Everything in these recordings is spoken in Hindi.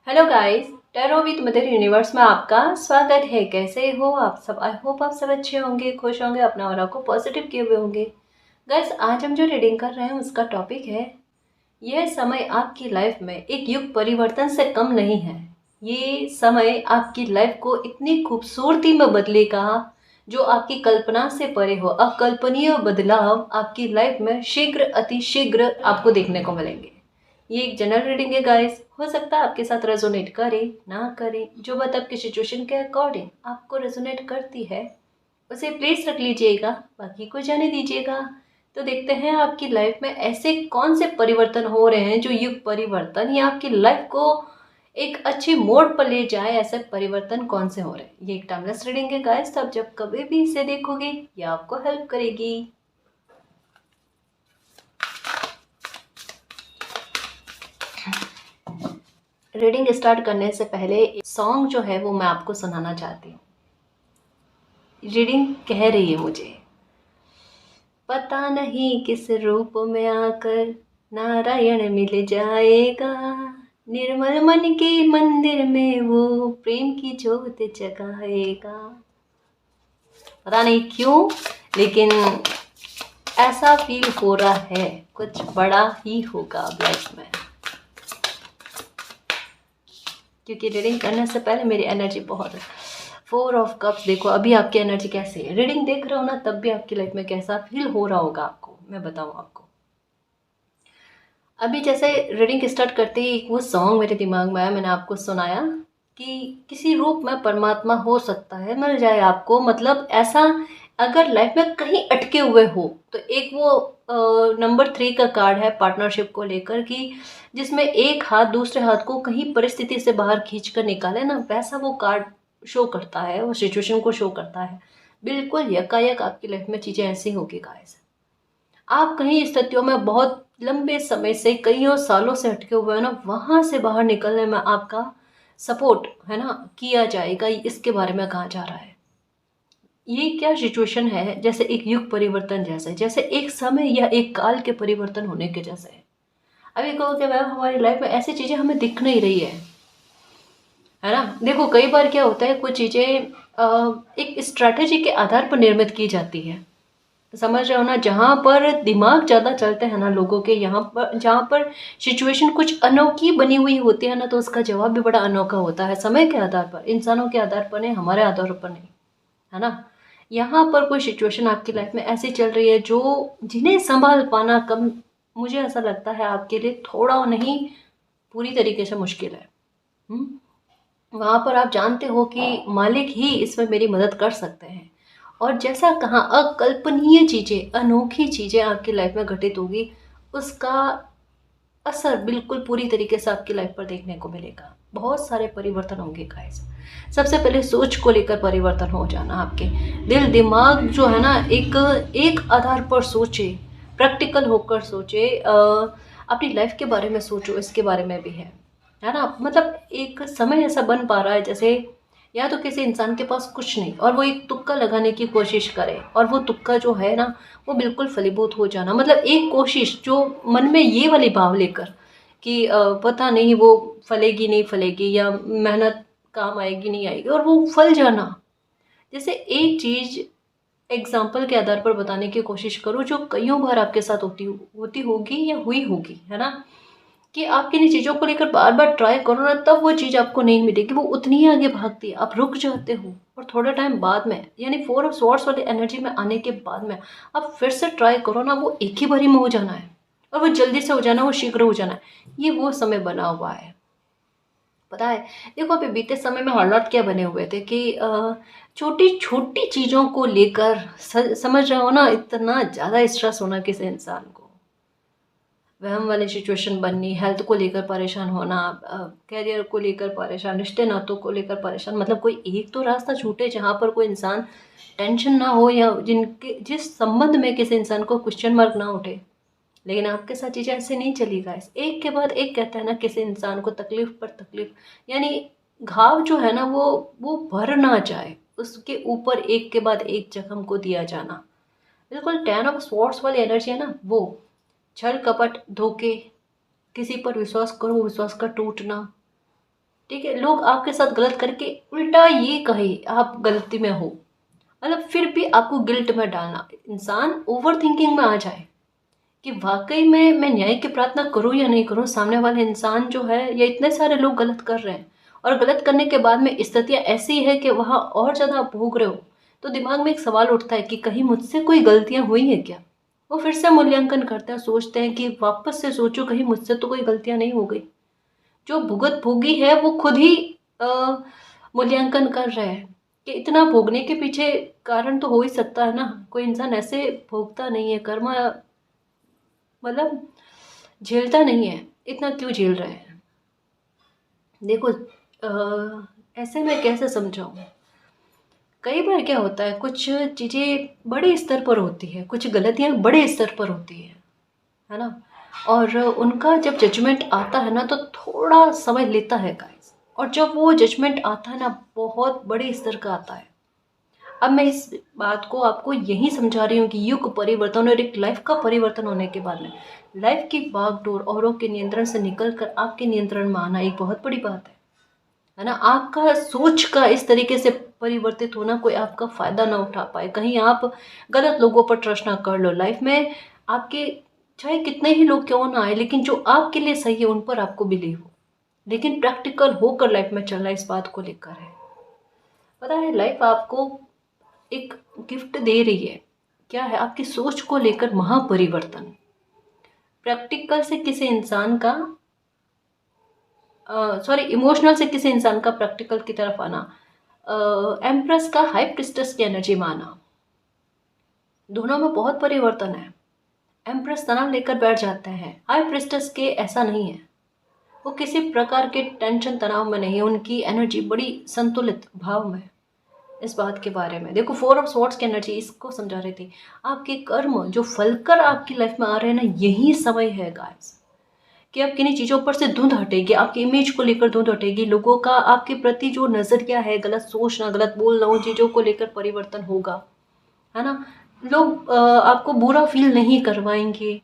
Hello guys, tarot with mother universe में आपका स्वागत है। कैसे हो आप सब? आई होप आप सब अच्छे होंगे, खुश होंगे, अपना और को पॉजिटिव किए हुए होंगे। गाइस, आज हम जो रीडिंग कर रहे हैं उसका टॉपिक है, यह समय आपकी लाइफ में एक युग परिवर्तन से कम नहीं है। ये समय आपकी लाइफ को इतनी खूबसूरती में बदलेगा जो आपकी कल्पना से परे हो। अकल्पनीय बदलाव आपकी लाइफ में शीघ्र अति शीघ्र आपको देखने को मिलेंगे। ये एक जनरल रीडिंग है गाइस, हो सकता है आपके साथ रेजोनेट करे ना करे। जो बात आपकी सिचुएशन के अकॉर्डिंग आपको रेजोनेट करती है उसे प्लीज रख लीजिएगा, बाकी को जाने दीजिएगा। तो देखते हैं आपकी लाइफ में ऐसे कौन से परिवर्तन हो रहे हैं जो युग परिवर्तन या आपकी लाइफ को एक अच्छी मोड़ पर ले जाए। ऐसे परिवर्तन कौन से हो रहे हैं? ये एक टाइमलेस रीडिंग है गाइस, तब जब कभी भी इसे देखोगे ये आपको हेल्प करेगी। रीडिंग स्टार्ट करने से पहले एक सॉन्ग जो है वो मैं आपको सुनाना चाहती हूँ। रीडिंग कह रही है मुझे, पता नहीं किस रूप में आकर नारायण मिल जाएगा, निर्मल मन के मंदिर में वो प्रेम की ज्योत जगाएगा। पता नहीं क्यों, लेकिन ऐसा फील हो रहा है कुछ बड़ा ही होगा लाइफ में। क्योंकि रीडिंग करने से पहले मेरी एनर्जी बहुत है। 4 ऑफ कप्स, देखो अभी आपकी एनर्जी कैसी है। रीडिंग देख रहे हो ना, तब भी आपकी लाइफ में कैसा फील हो रहा होगा आपको, मैं बताऊं आपको। अभी जैसे रीडिंग स्टार्ट करते ही वो सॉन्ग मेरे दिमाग में आया, मैंने आपको सुनाया कि किसी रूप में परमात्मा हो सकता है, मिल जाए आपको। मतलब ऐसा अगर लाइफ में कहीं अटके हुए हो तो एक वो नंबर 3 का कार्ड है पार्टनरशिप को लेकर, कि जिसमें एक हाथ दूसरे हाथ को कहीं परिस्थिति से बाहर खींच कर निकाले ना, वैसा वो कार्ड शो करता है, वो सिचुएशन को शो करता है। बिल्कुल यकायक आपकी लाइफ में चीज़ें ऐसी होगी गाइस। आप कहीं स्थितियों में बहुत लंबे समय से कईयों सालों से अटके हुए हैं ना, वहाँ से बाहर निकलने में आपका सपोर्ट है ना किया जाएगा। इसके बारे में कहा जा रहा है। ये क्या सिचुएशन है, जैसे एक युग परिवर्तन जैसे, जैसे एक समय या एक काल के परिवर्तन होने के जैसे है। अभी कहो कि मैम हमारी लाइफ में ऐसी चीज़ें हमें दिख नहीं रही है ना। देखो कई बार क्या होता है, कुछ चीज़ें एक स्ट्रैटेजी के आधार पर निर्मित की जाती है। समझ रहे हो ना, जहाँ पर दिमाग ज़्यादा चलते हैं ना लोगों के, यहाँ पर जहाँ पर सिचुएशन कुछ अनोखी बनी हुई होती है ना, तो उसका जवाब भी बड़ा अनोखा होता है, समय के आधार पर, इंसानों के आधार पर नहीं, हमारे आधार पर नहीं, है ना। यहाँ पर कोई सिचुएशन आपकी लाइफ में ऐसी चल रही है जो जिन्हें संभाल पाना कम, मुझे ऐसा लगता है आपके लिए थोड़ा नहीं पूरी तरीके से मुश्किल है। वहाँ पर आप जानते हो कि मालिक ही इसमें मेरी मदद कर सकते हैं। और जैसा कहा, अकल्पनीय चीज़ें, अनोखी चीज़ें आपकी लाइफ में घटित होगी, उसका असर बिल्कुल पूरी तरीके से आपकी लाइफ पर देखने को मिलेगा। बहुत सारे परिवर्तन होंगे गाइस। सबसे पहले सोच को लेकर परिवर्तन हो जाना, आपके दिल दिमाग जो है ना एक एक आधार पर सोचे, प्रैक्टिकल होकर सोचे, अपनी लाइफ के बारे में सोचो, इसके बारे में भी है ना। मतलब एक समय ऐसा बन पा रहा है जैसे या तो किसी इंसान के पास कुछ नहीं और वो एक तुक्का लगाने की कोशिश करे, और वो तुक्का जो है ना वो बिल्कुल फलीभूत हो जाना। मतलब एक कोशिश जो मन में ये वाली भाव लेकर कि पता नहीं वो फलेगी नहीं फलेगी, या मेहनत काम आएगी नहीं आएगी, और वो फल जाना। जैसे एक चीज़ एग्जाम्पल के आधार पर बताने की कोशिश करो जो कईयों बार आपके साथ होती होगी या हुई होगी, है ना। कि आप किन्हीं चीज़ों को लेकर बार बार ट्राई करो ना, तब वो चीज़ आपको नहीं मिलेगी, वो उतनी ही आगे भागती है, आप रुक जाते हो। और थोड़ा टाइम बाद में, यानी 4 ऑफ स्वॉर्ड्स वाली एनर्जी में आने के बाद में आप फिर से ट्राई करो ना, वो एक ही बारी में हो जाना है, और वो जल्दी से हो जाना, वो शीघ्र हो जाना है। ये वो समय बना हुआ है, पता है। देखो अभी बीते समय में हालात क्या बने हुए थे कि छोटी छोटी चीज़ों को लेकर समझ रहे हो ना, इतना ज़्यादा स्ट्रेस होना किसी इंसान को, वहम वाली सिचुएशन बननी, हेल्थ को लेकर परेशान होना, कैरियर को लेकर परेशान, रिश्ते नातों को लेकर परेशान। मतलब कोई एक तो रास्ता छूटे जहाँ पर कोई इंसान टेंशन ना हो, या जिस संबंध में किसी इंसान को क्वेश्चन मार्क ना उठे। लेकिन आपके साथ चीज़ें ऐसे नहीं चली गाइस, एक के बाद एक कहता है ना, किसी इंसान को तकलीफ पर तकलीफ, यानी घाव जो है ना वो भर ना जाए, उसके ऊपर एक के बाद एक जख्म को दिया जाना। बिल्कुल 10 ऑफ स्वॉर्ड्स वाली एनर्जी है ना वो, छल कपट धोखे, किसी पर विश्वास करो, विश्वास का टूटना, ठीक है, लोग आपके साथ गलत करके उल्टा ये कहे आप गलती में हो, मतलब फिर भी आपको गिल्ट में डालना, इंसान ओवर थिंकिंग में आ जाए कि वाकई में मैं न्याय की प्रार्थना करूं या नहीं करूं, सामने वाले इंसान जो है या इतने सारे लोग गलत कर रहे हैं और गलत करने के बाद में स्थितियां ऐसी है कि वहाँ और ज़्यादा आप भोग रहे हो, तो दिमाग में एक सवाल उठता है कि कहीं मुझसे कोई गलतियां हुई है क्या। वो फिर से मूल्यांकन करते हैं, सोचते हैं कि वापस से सोचो कहीं मुझसे तो कोई गलतियां नहीं हो गई। जो भुगत भोगी है वो खुद ही अ, मूल्यांकन कर रहे हैं कि इतना भोगने के पीछे कारण तो हो ही सकता है ना, कोई इंसान ऐसे भोगता नहीं है, कर्म मतलब झेलता नहीं है, इतना क्यों झेल रहे हैं। देखो ऐसे में कैसे समझाऊँ, कई बार क्या होता है कुछ चीज़ें बड़े स्तर पर होती है, कुछ गलतियाँ बड़े स्तर पर होती है ना, और उनका जब जजमेंट आता है ना तो थोड़ा समय लेता है गाइस, और जब वो जजमेंट आता है ना बहुत बड़े स्तर का आता है। अब मैं इस बात को आपको यही समझा रही हूँ कि युग परिवर्तन और एक लाइफ का परिवर्तन होने के बाद में लाइफ की भागदौड़ औरों के नियंत्रण से निकल कर आपके नियंत्रण में आना एक बहुत बड़ी बात है ना। आपका सोच का इस तरीके से परिवर्तित होना, कोई आपका फायदा ना उठा पाए, कहीं आप गलत लोगों पर ट्रस्ट ना कर लो लाइफ में। आपके चाहे कितने ही लोग क्यों ना आए, लेकिन जो आपके लिए सही है उन पर आपको बिलीव हो, लेकिन प्रैक्टिकल होकर लाइफ में चलना इस बात को लेकर है। पता है लाइफ आपको एक गिफ्ट दे रही है, क्या है, आपकी सोच को लेकर महापरिवर्तन। प्रैक्टिकल से किसी इंसान का सॉरी इमोशनल से किसी इंसान का प्रैक्टिकल की तरफ आना, एम्प्रेस का हाई प्रिस्टेस की एनर्जी में आना, दोनों में बहुत परिवर्तन है। एम्प्रेस तनाव लेकर बैठ जाते हैं, हाई प्रिस्टेस के ऐसा नहीं है, वो किसी प्रकार के टेंशन तनाव में नहीं है, उनकी एनर्जी बड़ी संतुलित भाव में है। इस बात के बारे में देखो, 4 ऑफ स्वॉर्ड्स की एनर्जी इसको समझा रही थी। आपके कर्म जो फलकर आपकी लाइफ में आ रहे हैं ना, यही समय है गाइस कि अब किन्हीं चीज़ों पर से धुंध हटेगी, आपकी इमेज को लेकर धुंध हटेगी, लोगों का आपके प्रति जो नज़रिया है, गलत सोचना, गलत बोलना, उन चीज़ों को लेकर परिवर्तन होगा, है ना। लोग आपको बुरा फील नहीं करवाएंगे,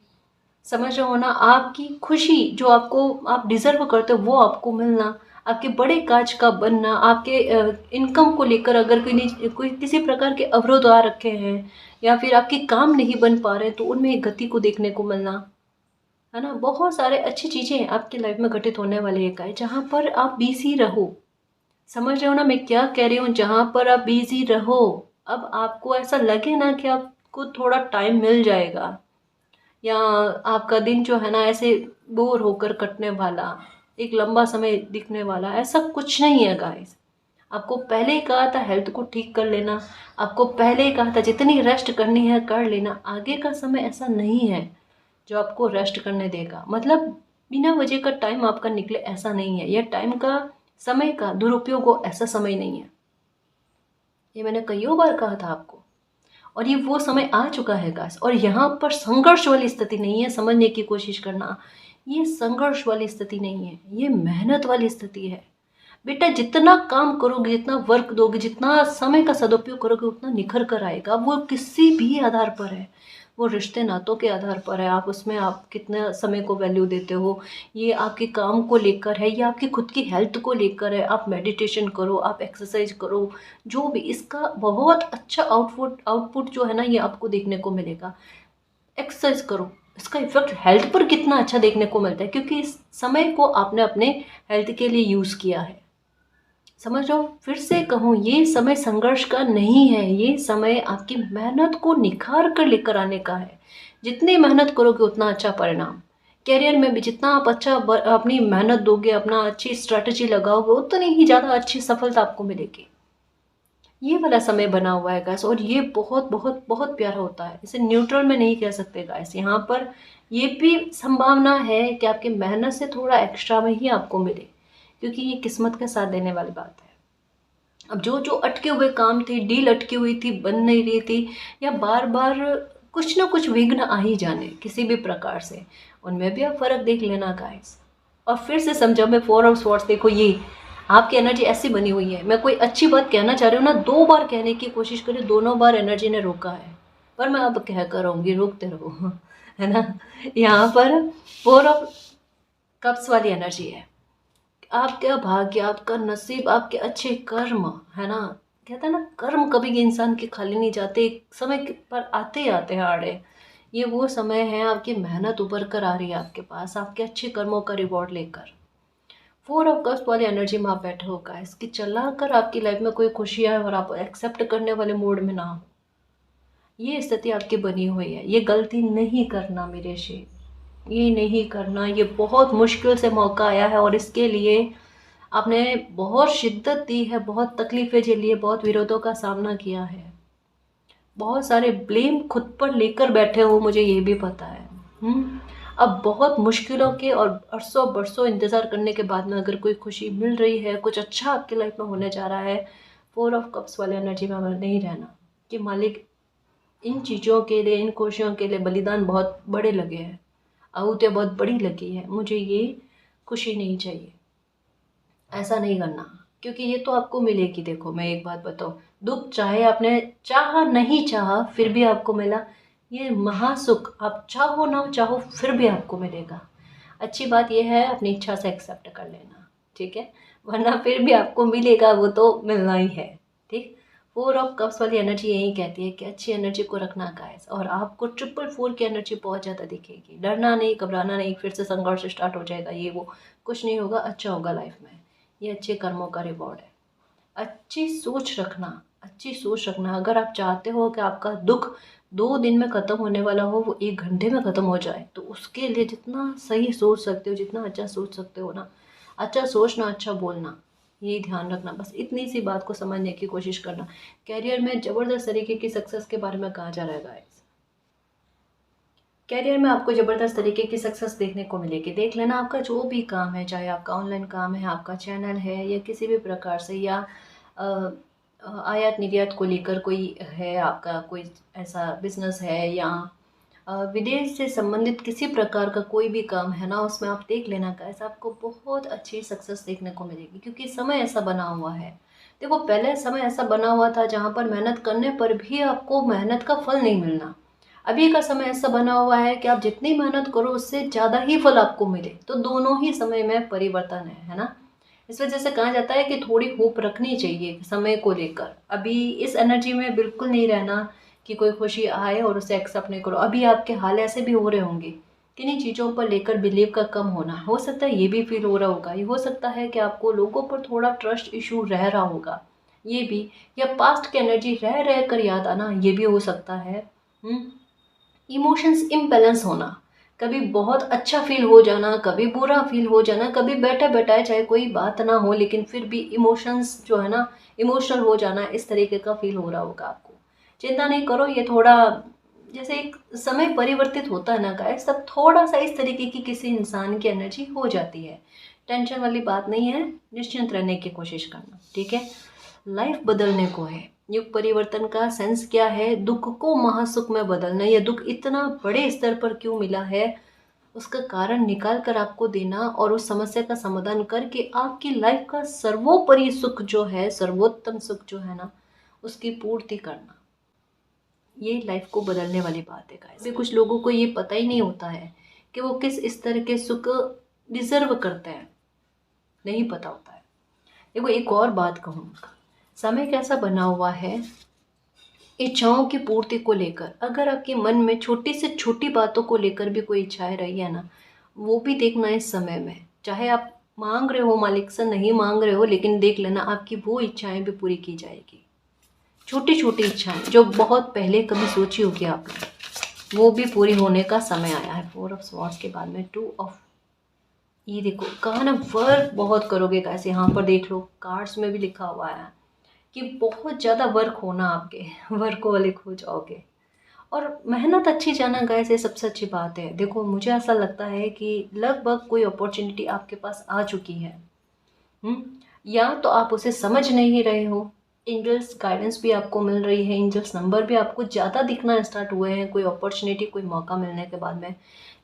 समझ रहे हो ना। आपकी खुशी जो आपको आप डिज़र्व करते हो वो आपको मिलना, आपके बड़े काज का बनना, आपके इनकम को लेकर अगर कोई किसी प्रकार के अवरोध आ रखे हैं या फिर आपके काम नहीं बन पा रहे तो उनमें एक गति को देखने को मिलना, है ना। बहुत सारे अच्छी चीज़ें आपकी लाइफ में घटित होने वाली है जहाँ पर आप बिजी रहो। समझ रहे हो ना मैं क्या कह रही हूँ, जहाँ पर आप बिजी रहो। अब आपको ऐसा लगे ना कि आपको थोड़ा टाइम मिल जाएगा, या आपका दिन जो है ना ऐसे बोर होकर कटने वाला, एक लंबा समय दिखने वाला, ऐसा कुछ नहीं है गाइस। आपको पहले ही कहा था हेल्थ को ठीक कर लेना, आपको पहले ही कहा था जितनी रेस्ट करनी है कर लेना। आगे का समय ऐसा नहीं है जो आपको रेस्ट करने देगा, मतलब बिना वजह का टाइम आपका निकले ऐसा नहीं है। यह टाइम का समय का दुरुपयोग हो ऐसा समय नहीं है, ये मैंने कईयों बार कहा था आपको। और ये वो समय आ चुका है गाइस, और यहाँ पर संघर्ष वाली स्थिति नहीं है, समझने की कोशिश करना। ये संघर्ष वाली स्थिति नहीं है, ये मेहनत वाली स्थिति है। बेटा जितना काम करोगे, जितना वर्क दोगे, जितना समय का सदुपयोग करोगे, उतना निखर कर आएगा। वो किसी भी आधार पर है, वो रिश्ते नातों के आधार पर है, आप उसमें आप कितने समय को वैल्यू देते हो, ये आपके काम को लेकर है, ये आपकी खुद की हेल्थ को लेकर है। आप मेडिटेशन करो, आप एक्सरसाइज करो, जो भी, इसका बहुत अच्छा आउटपुट जो है ना ये आपको देखने को मिलेगा। एक्सरसाइज करो, इसका इफेक्ट हेल्थ पर कितना अच्छा देखने को मिलता है, क्योंकि इस समय को आपने अपने हेल्थ के लिए यूज़ किया है। समझ रहे हो, फिर से कहूँ, ये समय संघर्ष का नहीं है, ये समय आपकी मेहनत को निखार कर लेकर आने का है। जितनी मेहनत करोगे उतना अच्छा परिणाम। कैरियर में भी जितना आप अपनी मेहनत दोगे, अपना अच्छी स्ट्रैटेजी लगाओगे, उतनी ही ज़्यादा अच्छी सफलता आपको मिलेगी। ये वाला समय बना हुआ है गैस, और ये बहुत बहुत बहुत प्यारा होता है, इसे न्यूट्रल में नहीं कह सकते गैस। यहाँ पर ये भी संभावना है कि आपकी मेहनत से थोड़ा एक्स्ट्रा में ही आपको मिले, क्योंकि ये किस्मत के साथ देने वाली बात है। अब जो जो अटके हुए काम थे, डील अटकी हुई थी, बन नहीं रही थी, या बार बार कुछ ना कुछ विघ्न आ ही जाने किसी भी प्रकार से, उनमें भी आप फर्क देख लेना गाइस। और फिर से समझा, मैं 4 ऑफ स्वॉर्ड्स, देखो ये आपकी एनर्जी ऐसी बनी हुई है, मैं कोई अच्छी बात कहना चाह रही हूँ ना, 2 बार कहने की कोशिश करी, दोनों बार एनर्जी ने रोका है, पर मैं अब कह कर रहूँगी, रोकते रहो है ना। यहाँ पर 4 ऑफ कप्स वाली एनर्जी है। आपका भाग्य, आपका नसीब, आपके अच्छे कर्म, है ना, कहते हैं ना कर्म कभी भी इंसान के खाली नहीं जाते, एक समय पर आते ही आते हैं आड़े। ये वो समय है, आपकी मेहनत उभर कर आ रही है आपके पास, आपके अच्छे कर्मों का रिवॉर्ड लेकर। फोर ऑफ कप्स वाली एनर्जी में आप बैठे हो गाइस, कि चला कर आपकी लाइफ में कोई खुशी आए और आप एक्सेप्ट करने वाले मूड में ना हो। ये स्थिति आपकी बनी हुई है, ये गलती नहीं करना मेरे शेर, ये नहीं करना। ये बहुत मुश्किल से मौका आया है और इसके लिए आपने बहुत शिद्दत दी है, बहुत तकलीफ़ें झेली है, बहुत विरोधों का सामना किया है, बहुत सारे ब्लेम खुद पर लेकर बैठे हो, मुझे ये भी पता है। अब बहुत मुश्किलों के और अरसों बरसों इंतज़ार करने के बाद में अगर कोई खुशी मिल रही है, कुछ अच्छा आपकी लाइफ में होने जा रहा है, फोर ऑफ कप्स वाले एनर्जी में नहीं रहना कि मालिक इन चीज़ों के लिए, इन खुशियों के लिए बलिदान बहुत बड़े लगे हैं, आहुतियाँ बहुत बड़ी लगी है, मुझे ये खुशी नहीं चाहिए। ऐसा नहीं करना, क्योंकि ये तो आपको मिलेगी। देखो मैं एक बात बताऊँ, दुख चाहे आपने चाहा नहीं चाहा फिर भी आपको मिला, ये महासुख आप चाहो ना चाहो फिर भी आपको मिलेगा। अच्छी बात यह है अपनी इच्छा से एक्सेप्ट कर लेना, ठीक है, वरना फिर भी आपको मिलेगा, वो तो मिलना ही है। ठीक, फोर ऑफ कप्स वाली एनर्जी यही कहती है कि अच्छी एनर्जी को रखना गाइस, और आपको ट्रिपल फोर की एनर्जी बहुत ज़्यादा दिखेगी। डरना नहीं, घबराना नहीं, फिर से संघर्ष स्टार्ट हो जाएगा, ये वो कुछ नहीं होगा, अच्छा होगा लाइफ में। ये अच्छे कर्मों का रिवॉर्ड है। अच्छी सोच रखना, अच्छी सोच रखना। अगर आप चाहते हो कि आपका दुख 2 दिन में ख़त्म होने वाला हो, वो 1 घंटे में ख़त्म हो जाए, तो उसके लिए जितना सही सोच सकते हो, जितना अच्छा सोच सकते हो ना, अच्छा सोचना, अच्छा बोलना, यही ध्यान रखना। बस इतनी सी बात को समझने की कोशिश करना। कैरियर में ज़बरदस्त तरीके की सक्सेस के बारे में कहा जा रहा है गाइस। कैरियर में आपको ज़बरदस्त तरीके की सक्सेस देखने को मिलेगी। देख लेना, आपका जो भी काम है, चाहे आपका ऑनलाइन काम है, आपका चैनल है, या किसी भी प्रकार से, या आयात निर्यात को लेकर कोई है, आपका कोई ऐसा बिजनेस है, या विदेश से संबंधित किसी प्रकार का कोई भी काम है ना, उसमें आप देख लेना गाइस, आपको बहुत अच्छी सक्सेस देखने को मिलेगी, क्योंकि समय ऐसा बना हुआ है। देखो पहले समय ऐसा बना हुआ था जहाँ पर मेहनत करने पर भी आपको मेहनत का फल नहीं मिलना। अभी का समय ऐसा बना हुआ है कि आप जितनी मेहनत करो उससे ज़्यादा ही फल आपको मिले, तो दोनों ही समय में परिवर्तन है ना। इस वजह से कहा जाता है कि थोड़ी होप रखनी चाहिए समय को लेकर। अभी इस एनर्जी में बिल्कुल नहीं रहना कि कोई खुशी आए और उसे एक्सेप्ट नहीं करो। अभी आपके हाल ऐसे भी हो रहे होंगे, किन्हीं चीज़ों पर लेकर बिलीव का कम होना, हो सकता है ये भी फील हो रहा होगा। ये हो सकता है कि आपको लोगों पर थोड़ा ट्रस्ट इशू रह रहा होगा, ये भी, या पास्ट की एनर्जी रह रह कर याद आना, ये भी हो सकता है। इमोशंस इम्बैलेंस होना, कभी बहुत अच्छा फील हो जाना, कभी बुरा फील हो जाना, कभी बैठा बैठाए चाहे कोई बात ना हो लेकिन फिर भी इमोशंस जो है ना, इमोशनल हो जाना, इस तरीके का फील हो रहा होगा आपको। चिंता नहीं करो, ये थोड़ा जैसे एक समय परिवर्तित होता है ना गाइस, तब थोड़ा सा इस तरीके की किसी इंसान की एनर्जी हो जाती है। टेंशन वाली बात नहीं है, निश्चिंत रहने की कोशिश करना, ठीक है। लाइफ बदलने को है, युग परिवर्तन का सेंस क्या है, दुख को महासुख में बदलना। यह दुख इतना बड़े स्तर पर क्यों मिला है, उसका कारण निकाल कर आपको देना, और उस समस्या का समाधान करके आपकी लाइफ का सर्वोपरि सुख जो है, सर्वोत्तम सुख जो है ना, उसकी पूर्ति करना। ये लाइफ को बदलने वाली बात है गाइस। कुछ लोगों को ये पता ही नहीं होता है कि वो किस स्तर के सुख डिजर्व करते हैं, नहीं पता होता है। देखो एक और बात कहूँ, समय कैसा बना हुआ है इच्छाओं की पूर्ति को लेकर। अगर आपके मन में छोटी से छोटी बातों को लेकर भी कोई इच्छाएं रही है ना, वो भी देखना इस समय में। चाहे आप मांग रहे हो मालिक से, नहीं मांग रहे हो, लेकिन देख लेना आपकी वो इच्छाएं भी पूरी की जाएगी। छोटी छोटी इच्छाएं जो बहुत पहले कभी सोची होगी आपने, वो भी पूरी होने का समय आया है। फोर ऑफ स्वॉर्ड्स के बाद में टू ऑफ, ये देखो कहा ना, वर्क बहुत करोगे कैसे, यहाँ पर देख लो कार्ड्स में भी लिखा हुआ है कि बहुत ज़्यादा वर्क होना, आपके वर्कोहॉलिक हो जाओगे। और मेहनत अच्छी जाना गाइस, ये सबसे अच्छी बात है। देखो मुझे ऐसा लगता है कि लगभग कोई अपॉर्चुनिटी आपके पास आ चुकी है, या तो आप उसे समझ नहीं रहे हो। एंजल्स गाइडेंस भी आपको मिल रही है, एंजल्स नंबर भी आपको ज़्यादा दिखना स्टार्ट हुए हैं कोई अपॉर्चुनिटी, कोई मौका मिलने के बाद में।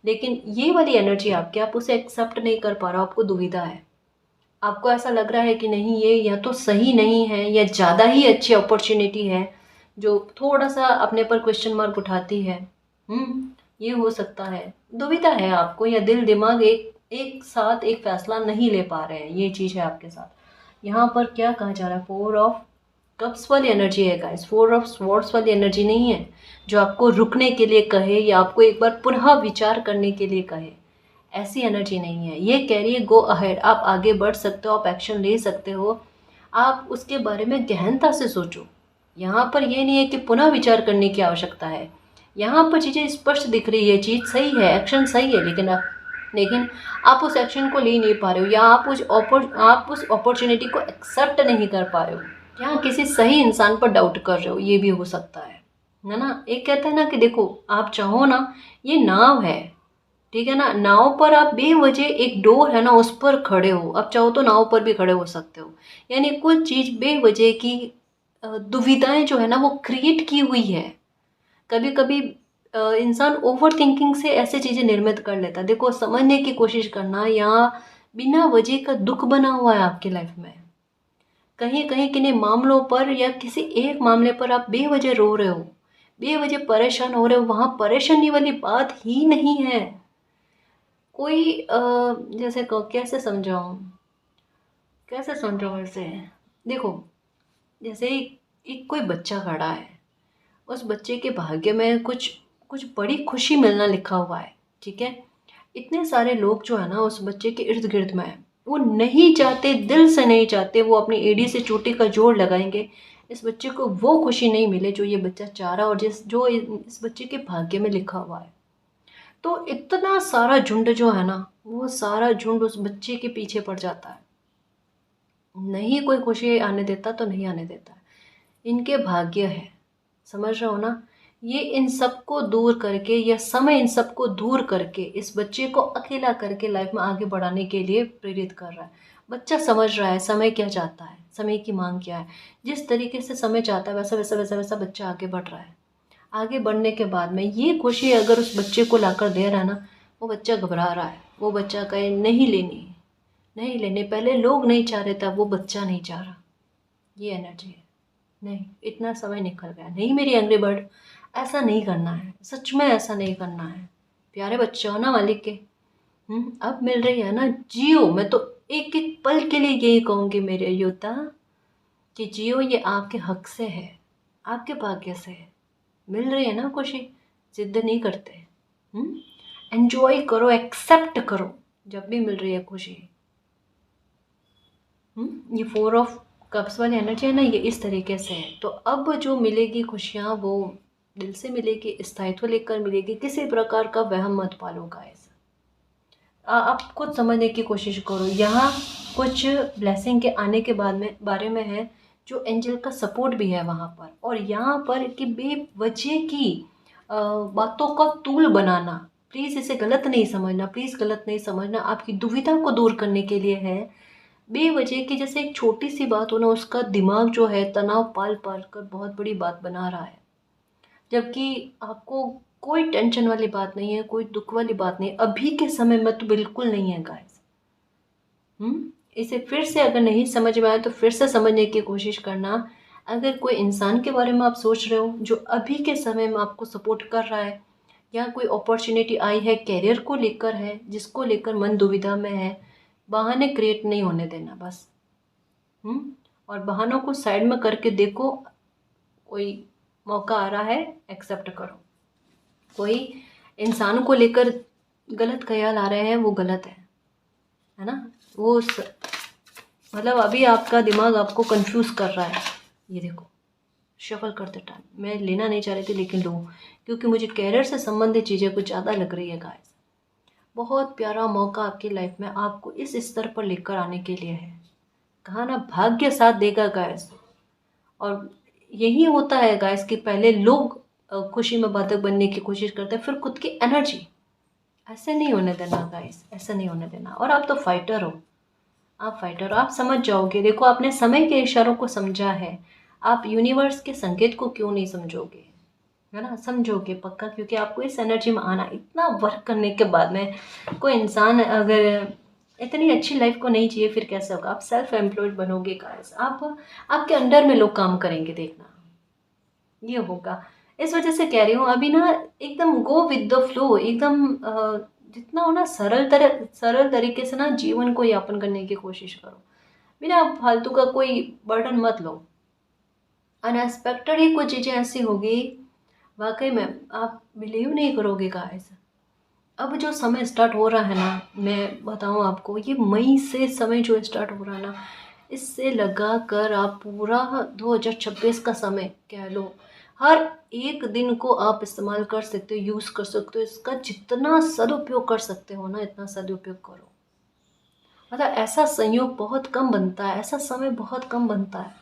लेकिन ये वाली एनर्जी आपकी, आप उसे एक्सेप्ट नहीं कर पा रहे हो, आपको दुविधा है, आपको ऐसा लग रहा है कि नहीं ये या तो सही नहीं है या ज़्यादा ही अच्छी अपॉर्चुनिटी है, जो थोड़ा सा अपने पर क्वेश्चन मार्क उठाती है। ये हो सकता है, दुविधा है आपको, या दिल दिमाग एक एक साथ एक फैसला नहीं ले पा रहे हैं, ये चीज़ है आपके साथ। यहाँ पर क्या कहा जा रहा है, 4 ऑफ कप्स वाली एनर्जी है गाइस, 4 ऑफ स्वॉर्ड्स वाली एनर्जी नहीं है जो आपको रुकने के लिए कहे या आपको एक बार पुनः विचार करने के लिए कहे। ऐसी एनर्जी नहीं है। ये कह रही है गो अहेड, आप आगे बढ़ सकते हो, आप एक्शन ले सकते हो, आप उसके बारे में गहनता से सोचो। यहाँ पर ये नहीं है कि पुनः विचार करने की आवश्यकता है। यहाँ पर चीज़ें स्पष्ट दिख रही है, चीज़ सही है, एक्शन सही है, लेकिन आप उस एक्शन को ले नहीं पा रहे हो, या आप उस अपॉर्चुनिटी को एक्सेप्ट नहीं कर पा रहे हो, या किसी सही इंसान पर डाउट कर रहे हो, ये भी हो सकता है ना। एक कहता है ना कि देखो आप चाहो ना, ये नाव है, ठीक है ना, नाव पर आप बेवजह एक डोर है ना उस पर खड़े हो, आप चाहो तो नाव पर भी खड़े हो सकते हो। यानी कुछ चीज़ बेवजह की दुविधाएं जो है ना वो क्रिएट की हुई है। कभी कभी इंसान ओवर थिंकिंग से ऐसे चीज़ें निर्मित कर लेता है। देखो समझने की कोशिश करना, यहाँ बिना वजह का दुख बना हुआ है आपकी लाइफ में। कहीं कहीं किन्हीं मामलों पर या किसी एक मामले पर आप बेवजह रो रहे हो, बेवजह परेशान हो रहे हो, वहाँ परेशानी वाली बात ही नहीं है। कोई जैसे कैसे समझाऊँ इसे। देखो जैसे एक कोई बच्चा खड़ा है, उस बच्चे के भाग्य में कुछ कुछ बड़ी खुशी मिलना लिखा हुआ है, ठीक है। इतने सारे लोग जो है ना उस बच्चे के इर्द गिर्द में है, वो नहीं चाहते, दिल से नहीं चाहते, वो अपनी एड़ी से चोटी का जोड़ लगाएंगे इस बच्चे को वो खुशी नहीं मिले जो ये बच्चा चाह रहा है और जो इस बच्चे के भाग्य में लिखा हुआ है। तो इतना सारा झुंड जो है ना, वो सारा झुंड उस बच्चे के पीछे पड़ जाता है, नहीं कोई खुशी आने देता तो नहीं आने देता। इनके भाग्य है, समझ रहे हो ना। ये इन सबको दूर करके, या समय इन सबको दूर करके इस बच्चे को अकेला करके लाइफ में आगे बढ़ाने के लिए प्रेरित कर रहा है। बच्चा समझ रहा है समय क्या चाहता है, समय की मांग क्या है। जिस तरीके से समय चाहता है वैसा वैसा वैसा वैसा बच्चा आगे बढ़ रहा है। आगे बढ़ने के बाद में ये खुशी अगर उस बच्चे को लाकर दे रहा है ना, वो बच्चा घबरा रहा है, वो बच्चा कहे नहीं लेनी, नहीं लेने, पहले लोग नहीं चाह रहे था, वो बच्चा नहीं चाह रहा। ये एनर्जी है। नहीं, इतना समय निकल गया, नहीं मेरी एंग्री बर्ड, ऐसा नहीं करना है, सच में ऐसा नहीं करना है। प्यारे बच्चे हो ना मालिक के, अब मिल रही है ना, जियो। मैं तो एक एक पल के लिए यही कहूँगी मेरे योद्धा कि जियो, ये आपके हक से है, आपके भाग्य से है। मिल रही है ना खुशी, जिद नहीं करते, एंजॉय करो, एक्सेप्ट करो जब भी मिल रही है खुशी। ये 4 ऑफ कप्स वाली एनर्जी है ना, ये इस तरीके से है। तो अब जो मिलेगी खुशियाँ वो दिल से मिलेगी, स्थायित्व लेकर मिलेगी। किसी प्रकार का वहम मत पालो गाइस, आप खुद समझने की कोशिश करो। यहाँ कुछ ब्लेसिंग के आने के बाद में बारे में है, जो एंजल का सपोर्ट भी है वहाँ पर। और यहाँ पर कि बेवजह की बातों का तूल बनाना, प्लीज़ इसे गलत नहीं समझना, प्लीज़ गलत नहीं समझना, आपकी दुविधा को दूर करने के लिए है। बेवजह की जैसे एक छोटी सी बात हो ना, उसका दिमाग जो है तनाव पाल पाल कर बहुत बड़ी बात बना रहा है, जबकि आपको कोई टेंशन वाली बात नहीं है, कोई दुख वाली बात नहीं, अभी के समय में तो बिल्कुल नहीं है गाइस। इसे फिर से अगर नहीं समझ में आए तो फिर से समझने की कोशिश करना। अगर कोई इंसान के बारे में आप सोच रहे हो जो अभी के समय में आपको सपोर्ट कर रहा है, या कोई अपॉर्चुनिटी आई है करियर को लेकर है जिसको लेकर मन दुविधा में है, बहाने क्रिएट नहीं होने देना बस। और बहानों को साइड में करके देखो, कोई मौका आ रहा है, एक्सेप्ट करो। कोई इंसान को लेकर गलत ख्याल आ रहे हैं, वो गलत है ना। मतलब अभी आपका दिमाग आपको कंफ्यूज कर रहा है। ये देखो शफल करते टाइम मैं लेना नहीं चाह रही थी लेकिन लूँ, क्योंकि मुझे कैरियर से संबंधित चीज़ें कुछ ज़्यादा लग रही है गाइस। बहुत प्यारा मौका आपकी लाइफ में आपको इस स्तर पर लेकर आने के लिए है। कहा ना भाग्य साथ देगा गाइस। और यही होता है गाइस कि पहले लोग खुशी में बाधक बनने की कोशिश करते हैं, फिर खुद की एनर्जी। ऐसे नहीं होने देना गाइस, ऐसा नहीं होने देना। और आप तो फाइटर हो, आप फाइटर हो, आप समझ जाओगे। देखो आपने समय के इशारों को समझा है, आप यूनिवर्स के संकेत को क्यों नहीं समझोगे, है ना। समझोगे पक्का, क्योंकि आपको इस एनर्जी में आना। इतना वर्क करने के बाद में कोई इंसान अगर इतनी अच्छी लाइफ को नहीं चाहिए फिर कैसे होगा। आप सेल्फ एम्प्लॉयड बनोगे गाइस, आप आपके अंडर में लोग काम करेंगे, देखना ये होगा। इस वजह से कह रही हूँ अभी ना एकदम गो विद द फ्लो, एकदम जितना हो ना सरल तरीके से ना जीवन को यापन करने की कोशिश करो। बिना फालतू का कोई बर्डन मत लो। अनएक्सपेक्टेड ही कुछ चीज़ें ऐसी होगी, वाकई में आप बिलीव नहीं करोगे गाइस। अब जो समय स्टार्ट हो रहा है ना, मैं बताऊं आपको, ये मई से समय जो स्टार्ट हो रहा है ना, इससे लगा कर आप पूरा 2026 का समय कह लो, हर एक दिन को आप इस्तेमाल कर सकते हो, यूज़ कर सकते हो। इसका जितना सदुपयोग कर सकते हो ना, इतना सदुपयोग करो। मतलब ऐसा संयोग बहुत कम बनता है, ऐसा समय बहुत कम बनता है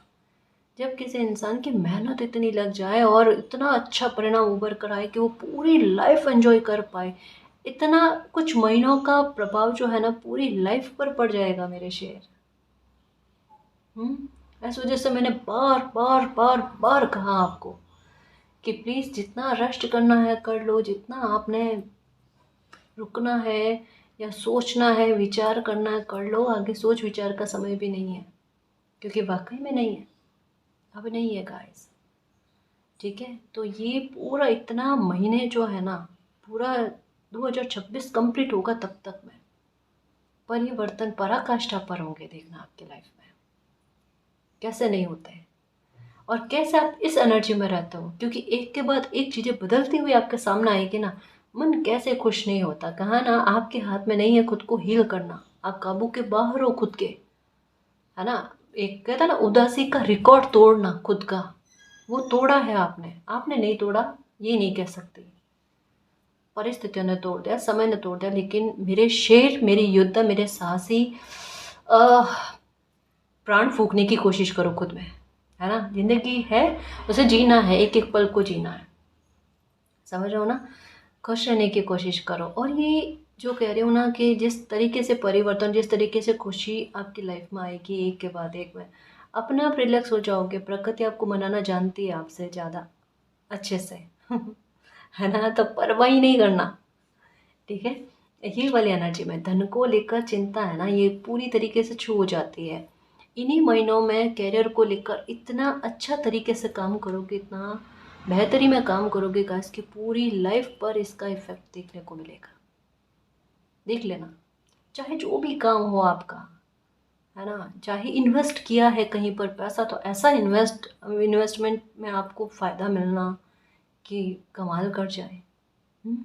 जब किसी इंसान की मेहनत इतनी लग जाए और इतना अच्छा परिणाम उभर कर आए कि वो पूरी लाइफ एंजॉय कर पाए। इतना कुछ महीनों का प्रभाव जो है ना पूरी लाइफ पर पड़ जाएगा मेरे शेर। इस वजह से मैंने बार बार बार बार कहा आपको कि प्लीज़ जितना रेस्ट करना है कर लो, जितना आपने रुकना है या सोचना है, विचार करना है कर लो। आगे सोच विचार का समय भी नहीं है, क्योंकि वाकई में नहीं है, अब नहीं है गाइस। ठीक है, तो ये पूरा इतना महीने जो है ना, पूरा 2026 कंप्लीट होगा तब तक मैं परिवर्तन पराकाष्ठा पर होंगे, देखना आपकी लाइफ में कैसे नहीं होते हैं और कैसे आप इस एनर्जी में रहते हो। क्योंकि एक के बाद एक चीज़ें बदलती हुई आपके सामने आएगी ना, मन कैसे खुश नहीं होता। कहा ना, आपके हाथ में नहीं है खुद को हील करना, आप काबू के बाहर हो खुद के, है ना। एक कहता ना, उदासी का रिकॉर्ड तोड़ना खुद का, वो तोड़ा है आपने। आपने नहीं तोड़ा ये नहीं कह सकती, परिस्थितियों ने तोड़ दिया, समय ने तोड़ दिया। लेकिन मेरे शेर, मेरी योद्धा, मेरे साहसी, प्राण फूकने की कोशिश करो खुद में, है ना। जिंदगी है, उसे जीना है, एक एक पल को जीना है, समझ रहे हो ना। खुश रहने की कोशिश करो। और ये जो कह रही हूँ ना कि जिस तरीके से परिवर्तन, जिस तरीके से खुशी आपकी लाइफ में आएगी एक के बाद एक में, अपने आप रिलैक्स हो जाओगे। प्रकृति आपको मनाना जानती है आपसे ज़्यादा अच्छे से है ना, तो परवाह ही नहीं करना। ठीक है, ये वाली एनर्जी में धन को लेकर चिंता है ना, ये पूरी तरीके से छू हो जाती है। इन्हीं महीनों में करियर को लेकर इतना अच्छा तरीके से काम करोगे, इतना बेहतरी में काम करोगे का, इसकी पूरी लाइफ पर इसका इफेक्ट देखने को मिलेगा। देख लेना, चाहे जो भी काम हो आपका, है ना। चाहे इन्वेस्ट किया है कहीं पर पैसा, तो ऐसा इन्वेस्टमेंट में आपको फ़ायदा मिलना कि कमाल कर जाए। हम्म?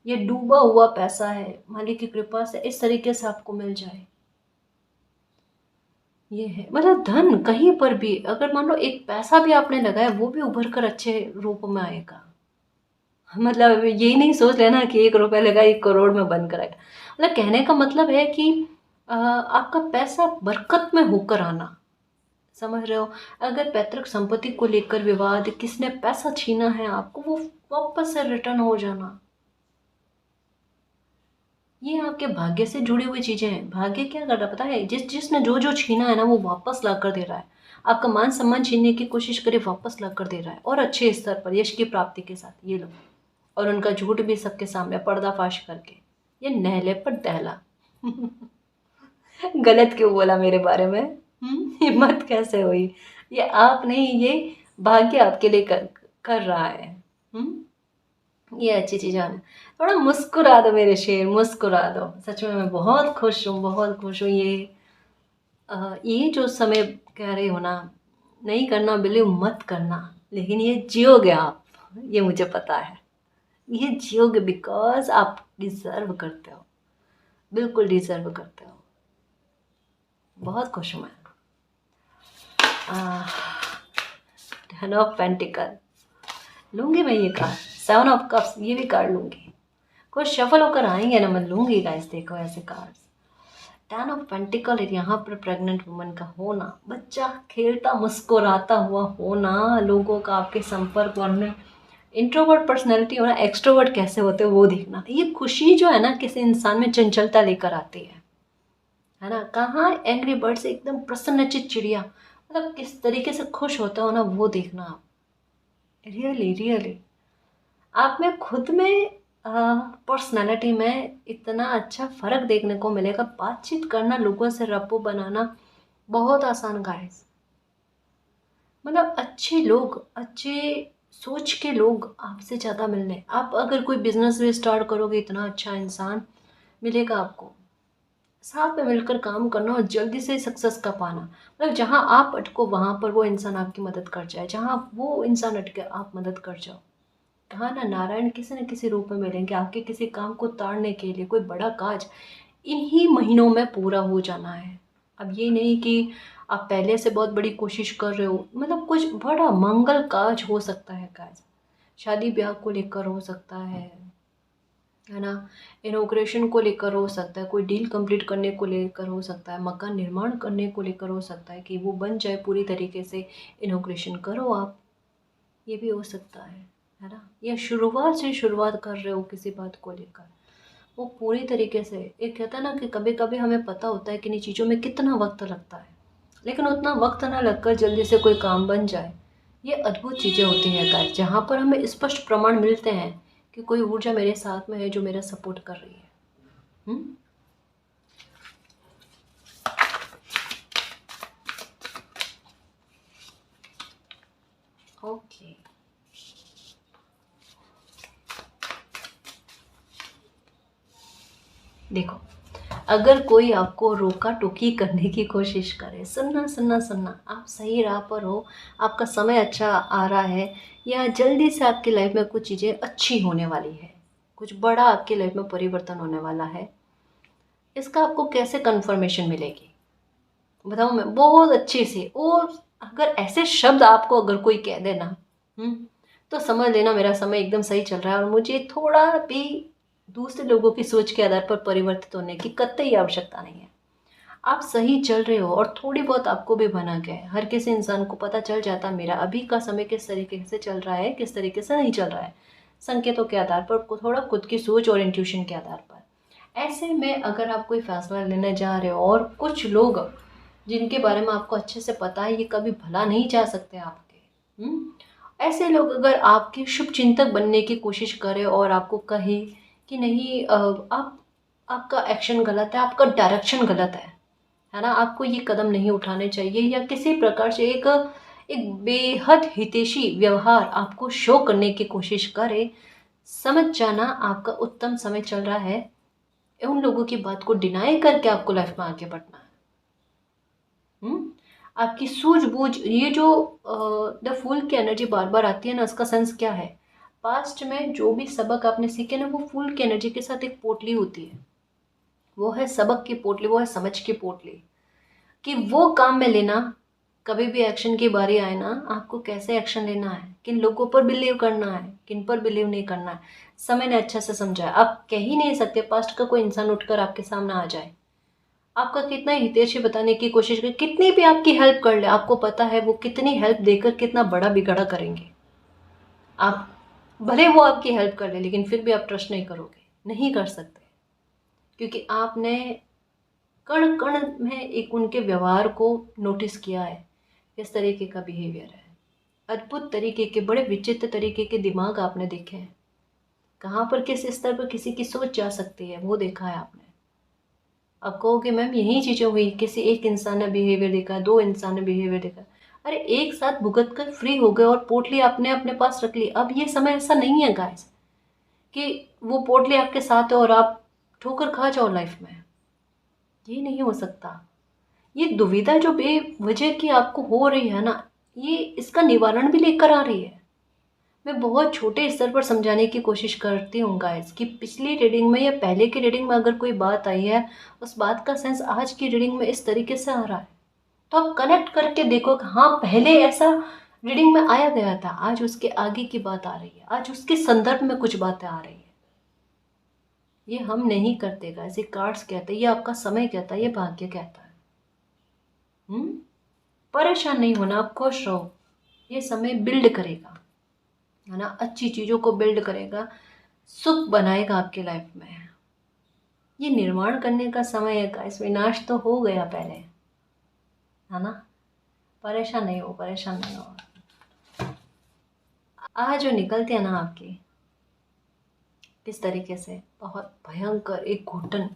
ये डूबा हुआ पैसा है, मालिक की कृपा से इस तरीके से आपको मिल जाए। ये है, मतलब धन कहीं पर भी, अगर मान लो एक पैसा भी आपने लगाया, वो भी उभर कर अच्छे रूप में आएगा। मतलब यही नहीं सोच लेना कि 1 रुपया लगा 1 करोड़ में बंद कराएगा। मतलब कहने का मतलब है कि आपका पैसा बरकत में होकर आना, समझ रहे हो। अगर पैतृक संपत्ति को लेकर विवाद, किसने पैसा छीना है आपको, वो वापस से रिटर्न हो जाना, ये आपके भाग्य से जुड़ी हुई चीजें हैं। भाग्य क्या कर रहा है पता है, जिसने जो जो छीना है ना, वो वापस ला कर दे रहा है। आपका मान सम्मान छीनने की कोशिश करे, वापस ला कर दे रहा है, और अच्छे स्तर पर यश की प्राप्ति के साथ। ये लो, और उनका झूठ भी सबके सामने पर्दाफाश करके, ये नहले पर दहला गलत क्यों बोला मेरे बारे में, हिम्मत कैसे हुई। ये आप नहीं, ये भाग्य आपके लिए कर रहा है। ये अच्छी चीज़ है। थोड़ा मुस्कुरा दो मेरे शेर, मुस्कुरा दो। सच में मैं बहुत खुश हूँ, बहुत खुश हूँ। ये जो समय कह रही हो ना, नहीं करना, बिलीव मत करना, लेकिन ये जियोगे आप, ये मुझे पता है। ये जियोगे बिकॉज आप डिज़र्व करते हो, बिल्कुल डिज़र्व करते हो। बहुत खुश हूँ मैं। 10 ऑफ पेंटिकल लूँगी मैं, ये कार्ड 7 ऑफ कप्स, ये भी कार्ड लूँगी। कुछ शफल होकर आएंगे ना, मैं लूँगी गाइस। देखो ऐसे कार्ड्स, 10 ऑफ पेंटिकल, यहाँ पर प्रेग्नेंट वुमन का होना, बच्चा खेलता मुस्कुराता हुआ होना, लोगों का आपके संपर्क में, इंट्रोवर्ट पर्सनैलिटी होना, एक्सट्रोवर्ट कैसे होते हो वो देखना। ये खुशी जो है ना, किसी इंसान में चंचलता लेकर आती है ना। कहाँ एंग्री बर्ड से एकदम प्रसन्नचित चिड़िया, मतलब किस तरीके से खुश होता हो ना, वो देखना आप। रियली रियली आप में खुद में, पर्सनालिटी में इतना अच्छा फ़र्क देखने को मिलेगा। बातचीत करना, लोगों से रप्पो बनाना बहुत आसान गाइस। मतलब अच्छे लोग, अच्छे सोच के लोग आपसे ज़्यादा मिलने, आप अगर कोई बिजनेस भी स्टार्ट करोगे, इतना अच्छा इंसान मिलेगा आपको, साथ में मिलकर काम करना और जल्दी से सक्सेस का पाना। मतलब जहाँ आप अटको वहाँ पर वो इंसान आपकी मदद कर जाए, जहाँ वो इंसान अटके आप मदद कर जाओ। कहा ना, नारायण किसी न किसी रूप में मिलेंगे, आपके किसी काम को ताड़ने के लिए। कोई बड़ा काज इन्हीं महीनों में पूरा हो जाना है। अब ये नहीं कि आप पहले से बहुत बड़ी कोशिश कर रहे हो, मतलब कुछ बड़ा मंगल काज हो सकता है। काज शादी ब्याह को लेकर हो सकता है ना, इनॉग्रेशन को लेकर हो सकता है, कोई डील कंप्लीट करने को लेकर हो सकता है, मकान निर्माण करने को लेकर हो सकता है कि वो बन जाए पूरी तरीके से, इनॉग्रेशन करो आप। ये भी हो सकता है ना। या शुरुआत से शुरुआत कर रहे हो किसी बात को लेकर, वो पूरी तरीके से। एक कहता है ना कि कभी कभी हमें पता होता है कि इन चीज़ों में कितना वक्त लगता है, लेकिन उतना वक्त ना लगकर जल्दी से कोई काम बन जाए, ये अद्भुत चीज़ें होती हैं गाइस, जहाँ पर हमें स्पष्ट प्रमाण मिलते हैं कि कोई ऊर्जा मेरे साथ में है जो मेरा सपोर्ट कर रही है। हम्म। ओके। देखो, अगर कोई आपको रोका टोकी करने की कोशिश करे, सुनना सुनना सुनना, आप सही राह पर हो, आपका समय अच्छा आ रहा है, या जल्दी से आपकी लाइफ में कुछ चीज़ें अच्छी होने वाली है, कुछ बड़ा आपकी लाइफ में परिवर्तन होने वाला है, इसका आपको कैसे कंफर्मेशन मिलेगी? बताऊँ मैं बहुत अच्छी सी। और अगर ऐसे शब्द आपको अगर कोई कह देना, तो समझ लेना मेरा समय एकदम सही चल रहा है और मुझे थोड़ा भी दूसरे लोगों की सोच के आधार पर परिवर्तित होने की कतई आवश्यकता नहीं है। आप सही चल रहे हो और थोड़ी बहुत आपको भी भनक है। हर किसी इंसान को पता चल जाता है मेरा अभी का समय किस तरीके से चल रहा है, किस तरीके से नहीं चल रहा है, संकेतों के आधार पर, थोड़ा खुद की सोच और इंट्यूशन के आधार पर। ऐसे में अगर आप कोई फैसला लेने जा रहे हो और कुछ लोग जिनके बारे में आपको अच्छे से पता है ये कभी भला नहीं चाह सकते आपके, ऐसे लोग अगर आपके शुभ चिंतक बनने की कोशिश करें और आपको कहे कि नहीं, आप आपका एक्शन गलत है, आपका डायरेक्शन गलत है ना, आपको ये कदम नहीं उठाने चाहिए, या किसी प्रकार से एक एक बेहद हितैषी व्यवहार आपको शो करने की कोशिश करे, समझ जाना आपका उत्तम समय चल रहा है। उन लोगों की बात को डिनाई करके आपको लाइफ में आगे बढ़ना है। आपकी सूझबूझ, ये जो द फूल की एनर्जी बार बार आती है ना, उसका सेंस क्या है? पास्ट में जो भी सबक आपने सीखे ना, वो फूल की एनर्जी के साथ एक पोटली होती है। वो है सबक की पोटली, वो है समझ की पोटली, कि वो काम में लेना। कभी भी एक्शन की बारी आए ना, आपको कैसे एक्शन लेना है, किन लोगों पर बिलीव करना है, किन पर बिलीव नहीं करना है, समय ने अच्छा से समझा है। आप कह ही नहीं सकते पास्ट का कोई इंसान उठकर आपके सामने आ जाए, आपका कितना हितैषी बताने की कोशिश करे, कितनी भी आपकी हेल्प कर ले, आपको पता है वो कितनी हेल्प देकर कितना बड़ा बिगाड़ा करेंगे। आप भले वो आपकी हेल्प कर ले, लेकिन फिर भी आप ट्रस्ट नहीं करोगे, नहीं कर सकते, क्योंकि आपने कण कण में एक उनके व्यवहार को नोटिस किया है, किस तरीके का बिहेवियर है। अद्भुत तरीके के, बड़े विचित्र तरीके के दिमाग आपने देखे हैं, कहाँ पर किस स्तर पर किसी की सोच जा सकती है वो देखा है आपने। अब कहोगे मैम यही चीज़ें हुई, किसी एक इंसान ने बिहेवियर देखा, दो इंसान ने बिहेवियर देखा, अरे एक साथ भुगत कर फ्री हो गए और पोटली आपने अपने पास रख ली। अब ये समय ऐसा नहीं है गाइस कि वो पोटली आपके साथ है और आप ठोकर खा जाओ लाइफ में, ये नहीं हो सकता। ये दुविधा जो बेवजह की आपको हो रही है ना, ये इसका निवारण भी लेकर आ रही है। मैं बहुत छोटे स्तर पर समझाने की कोशिश करती हूँ गाइस, कि पिछली रीडिंग में या पहले की रीडिंग में अगर कोई बात आई है, उस बात का सेंस आज की रीडिंग में इस तरीके से आ रहा है, तो आप कनेक्ट करके देखो कि हाँ पहले ऐसा रीडिंग में आया गया था, आज उसके आगे की बात आ रही है, आज उसके संदर्भ में कुछ बातें आ रही है। ये हम नहीं करते गाइस, ये कार्ड्स कहते हैं, ये आपका समय कहता है, ये भाग्य कहता है। परेशान नहीं होना, आप खुश रहो, ये समय बिल्ड करेगा, है ना, अच्छी चीज़ों को बिल्ड करेगा, सुख बनाएगा आपकी लाइफ में। ये निर्माण करने का समय है गाइस, विनाश तो हो गया पहले, है ना। परेशान नहीं हो, परेशान नहीं हो। आज जो निकलती है ना आपकी, किस तरीके से बहुत भयंकर एक घुटन,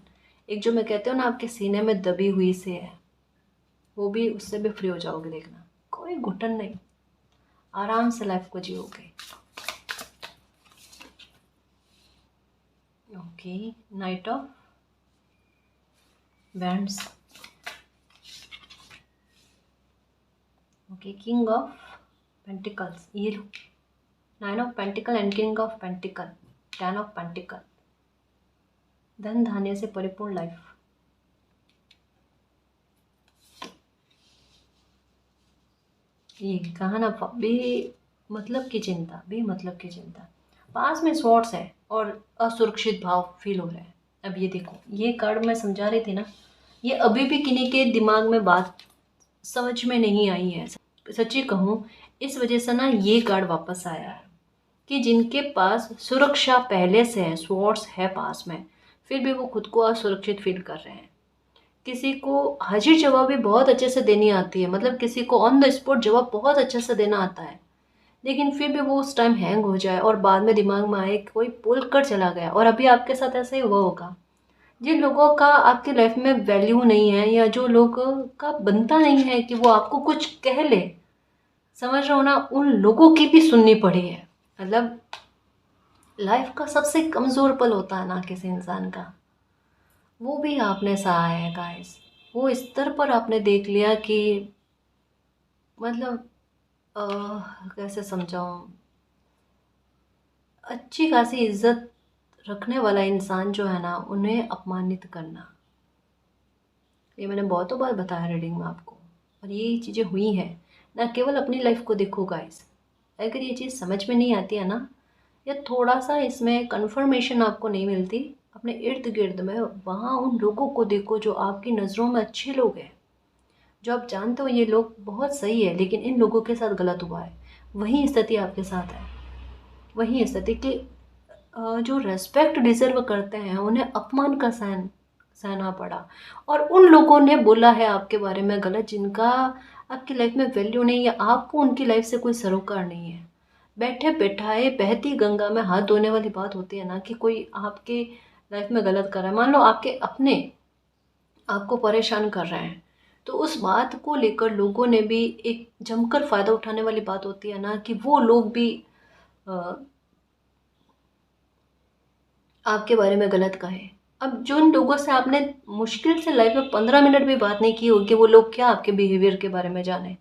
एक जो मैं कहती हूँ ना आपके सीने में दबी हुई से है, वो भी, उससे भी फ्री हो जाओगे, देखना कोई घुटन नहीं। आराम से लाइफ को जियोगे। Okay, knight of wands. Okay, king of pentacles, ये लो, 9 of pentacle and king of pentacle, 10 of pentacle. धन धान्य से परिपूर्ण लाइफ। ये कहा ना, बेमतलब की चिंता, बेमतलब की चिंता। पास में स्वॉर्ड्स है और असुरक्षित भाव फील हो रहा है। अब ये देखो, ये कार्ड मैं समझा रही थी ना, ये अभी भी किन्हीं के दिमाग में बात समझ में नहीं आई है। सच्ची कहूँ, इस वजह से ना ये कार्ड वापस आया है कि जिनके पास सुरक्षा पहले से है, स्वॉर्ड्स है पास में, फिर भी वो खुद को असुरक्षित फील कर रहे हैं। किसी को हाजिर जवाब भी बहुत अच्छे से देनी आती है, मतलब किसी को ऑन द स्पॉट जवाब बहुत अच्छे से देना आता है, लेकिन फिर भी वो उस टाइम हैंग हो जाए और बाद में दिमाग में आए कोई बोल कर चला गया। और अभी आपके साथ ऐसा ही हुआ होगा। जिन लोगों का आपकी लाइफ में वैल्यू नहीं है, या जो लोगों का बनता नहीं है कि वो आपको कुछ कह ले, समझ रहे हो ना, उन लोगों की भी सुननी पड़ी है। मतलब लाइफ का सबसे कमज़ोर पल होता है ना किसी इंसान का, वो भी आपने सहा है गाइस। वो इस स्तर पर आपने देख लिया कि मतलब कैसे समझाऊं, अच्छी खासी इज्जत रखने वाला इंसान जो है ना, उन्हें अपमानित करना, ये मैंने बहुतों बार बताया रीडिंग में आपको। और ये चीज़ें हुई हैं ना। केवल अपनी लाइफ को देखो गाइस, अगर ये चीज़ समझ में नहीं आती है ना, या थोड़ा सा इसमें कंफर्मेशन आपको नहीं मिलती, अपने इर्द गिर्द में वहाँ उन लोगों को देखो जो आपकी नज़रों में अच्छे लोग हैं, जो आप जानते हो ये लोग बहुत सही है, लेकिन इन लोगों के साथ गलत हुआ है। वही स्थिति आपके साथ है। वही स्थिति कि जो रेस्पेक्ट डिजर्व करते हैं उन्हें अपमान का सहना पड़ा। और उन लोगों ने बोला है आपके बारे में गलत, जिनका आपकी लाइफ में वैल्यू नहीं है, आपको उनकी लाइफ से कोई सरोकार नहीं है। बैठे बैठाए बहती गंगा में हाथ धोने वाली बात होती है ना, कि कोई आपके लाइफ में गलत कर रहा है, मान लो आपके अपने आपको परेशान कर रहे हैं, तो उस बात को लेकर लोगों ने भी एक जमकर फ़ायदा उठाने वाली बात होती है ना, कि वो लोग भी अ, आपके बारे में गलत कहे। अब जिन लोगों से आपने मुश्किल से लाइफ में 15 मिनट भी बात नहीं की होगी, वो लोग क्या आपके बिहेवियर के बारे में जाने,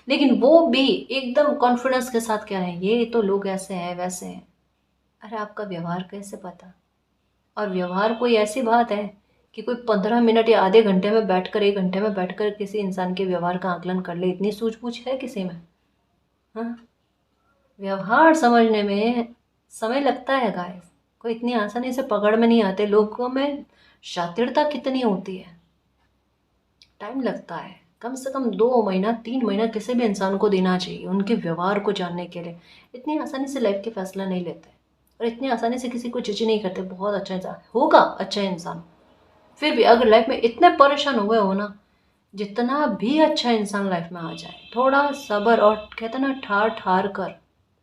लेकिन वो भी एकदम कॉन्फिडेंस के साथ कह रहे हैं ये तो लोग ऐसे हैं वैसे हैं। अरे आपका व्यवहार कैसे पता? और व्यवहार कोई ऐसी बात है कि कोई 15 मिनट या आधे घंटे में बैठकर, 1 घंटे में बैठकर किसी इंसान के व्यवहार का आकलन कर ले? इतनी सूझबूझ है किसी में? हाँ, व्यवहार समझने में समय लगता है गाइस। कोई इतनी आसानी से पकड़ में नहीं आते। लोगों में शातिरता कितनी होती है, टाइम लगता है। कम से कम 2 महीना 3 महीना किसी भी इंसान को देना चाहिए उनके व्यवहार को जानने के लिए। इतनी आसानी से लाइफ के फैसला नहीं लेते, और इतनी आसानी से किसी को जज नहीं करते। बहुत अच्छा इंसान होगा, अच्छा इंसान, फिर भी अगर लाइफ में इतने परेशान हुए हो ना, जितना भी अच्छा इंसान लाइफ में आ जाए, थोड़ा सब्र और कहते ना ठार ठार कर,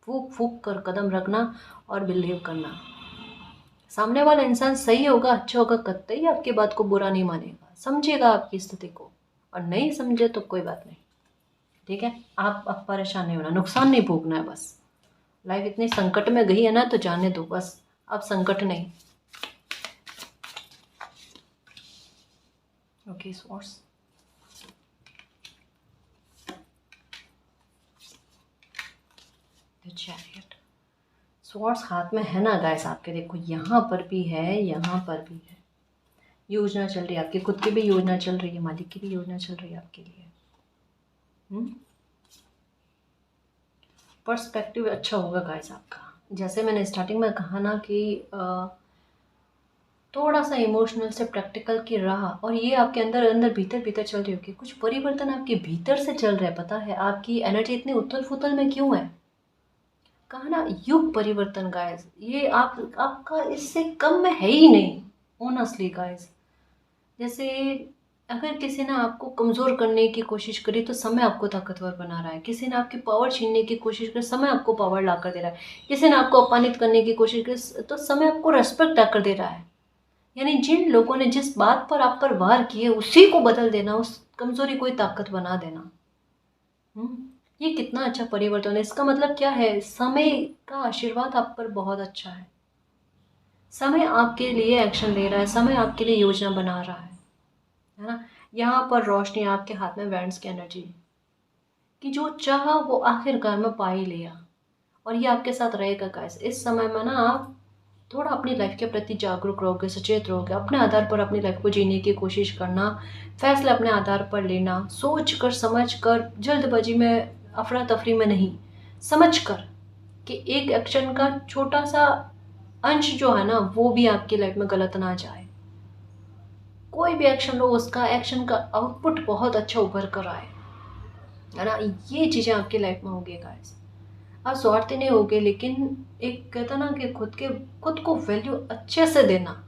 फूक फूक कर कदम रखना और बिलीव करना। सामने वाला इंसान सही होगा, अच्छा होगा, कतई आपकी बात को बुरा नहीं मानेगा, समझेगा आपकी स्थिति को। और नहीं समझे तो कोई बात नहीं, ठीक है। आप अब परेशान नहीं होना, नुकसान नहीं भोगना है बस। लाइफ इतनी संकट में गई है ना, तो जाने दो बस, अब संकट नहीं। Okay swords, the chariot. Swords हाथ में है ना गाइस आपके, देखो यहाँ पर भी है, यहाँ पर भी है। योजना चल रही है आपकी, खुद की भी योजना चल रही है, मालिक की भी योजना चल रही है आपके लिए। पर्सपेक्टिव अच्छा होगा गाइस आपका। जैसे मैंने स्टार्टिंग में कहा ना कि थोड़ा सा इमोशनल से प्रैक्टिकल की राह, और ये आपके अंदर अंदर भीतर भीतर चल रही होगी। कुछ परिवर्तन आपके भीतर से चल रहा है, पता है आपकी एनर्जी इतनी उथल फुथल में क्यों है? कहा ना, युग परिवर्तन गाइस, ये आपका इससे कम में है ही नहीं ऑनेस्टली गाइस। जैसे अगर किसी ने आपको कमज़ोर करने की कोशिश करी, तो समय आपको ताकतवर बना रहा है। किसी ने आपकी पावर छीनने की कोशिश करी, समय आपको पावर ला कर दे रहा है। किसी ने आपको अपमानित करने की कोशिश करी, तो समय आपको रेस्पेक्ट ला कर दे रहा है। यानी जिन लोगों ने जिस बात पर आप पर वार किए, उसी को बदल देना, उस कमज़ोरी को ही ताकत बना देना। ये कितना अच्छा परिवर्तन है। इसका मतलब क्या है, समय का आशीर्वाद आप पर बहुत अच्छा है। समय आपके लिए एक्शन ले रहा है, समय आपके लिए योजना बना रहा है ना। यहाँ पर रोशनी आपके हाथ में, वैंड्स की एनर्जी कि जो चाहा वो आखिरकार में पा ही लिया, और ये आपके साथ रहेगा गाइस। इस समय में ना आप थोड़ा अपनी लाइफ के प्रति जागरूक रहोगे, सचेत रहोगे, अपने आधार पर अपनी लाइफ को जीने की कोशिश करना, फैसले अपने आधार पर लेना, सोच कर समझ कर, जल्दबाजी में, अफरा तफरी में नहीं, समझ कर कि एक एक्शन का छोटा सा अंश जो है ना वो भी आपकी लाइफ में गलत ना जाए। कोई भी एक्शन लो, उसका एक्शन का आउटपुट बहुत अच्छा उभर कर आए, है ना। ये चीज़ें आपकी लाइफ में होगी गाइस। आप स्वार्थी नहीं होगे, लेकिन एक कहता ना कि खुद को वैल्यू अच्छे से देना,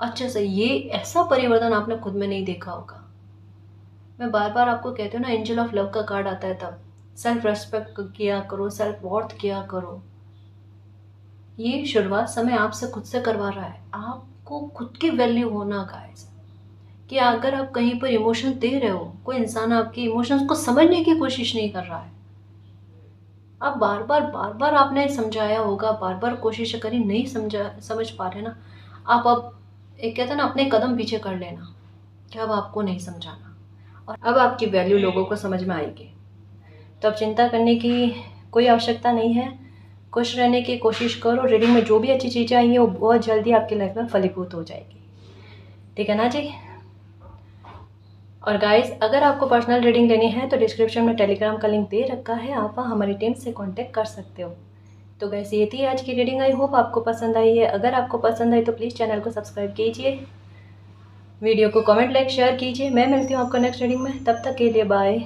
अच्छे से। ये ऐसा परिवर्तन आपने खुद में नहीं देखा होगा। मैं बार बार आपको कहती हूँ ना, एंजल ऑफ लव का कार्ड आता है तब सेल्फ रेस्पेक्ट किया करो, सेल्फ वर्थ किया करो। ये शुरुआत समय आपसे खुद से करवा रहा है। आपको खुद की वैल्यू होना गाइस, कि अगर आप कहीं पर इमोशन दे रहे हो, कोई इंसान आपके इमोशंस को समझने की कोशिश नहीं कर रहा है, आप बार बार आपने समझाया होगा, बार बार कोशिश करी, नहीं समझ पा रहे ना, आप अब एक कहते हैं ना अपने कदम पीछे कर लेना कि अब आपको नहीं समझाना, और अब आपकी वैल्यू लोगों को समझ में आएगी। तो अब चिंता करने की कोई आवश्यकता नहीं है, खुश रहने की कोशिश करो। रीडिंग में जो भी अच्छी चीज़ें आई हैं वो बहुत जल्दी आपकी लाइफ में फलीभूत हो जाएगी, ठीक है ना जी। और गाइस, अगर आपको पर्सनल रीडिंग लेनी है तो डिस्क्रिप्शन में टेलीग्राम का लिंक दे रखा है, आप वहाँ हमारी टीम से कांटेक्ट कर सकते हो। तो गाइस, ये थी आज की रीडिंग। आई होप आपको पसंद आई है। अगर आपको पसंद आई तो प्लीज़ चैनल को सब्सक्राइब कीजिए, वीडियो को कमेंट, लाइक, शेयर कीजिए। मैं मिलती हूँ आपको नेक्स्ट रीडिंग में, तब तक के लिए बाय।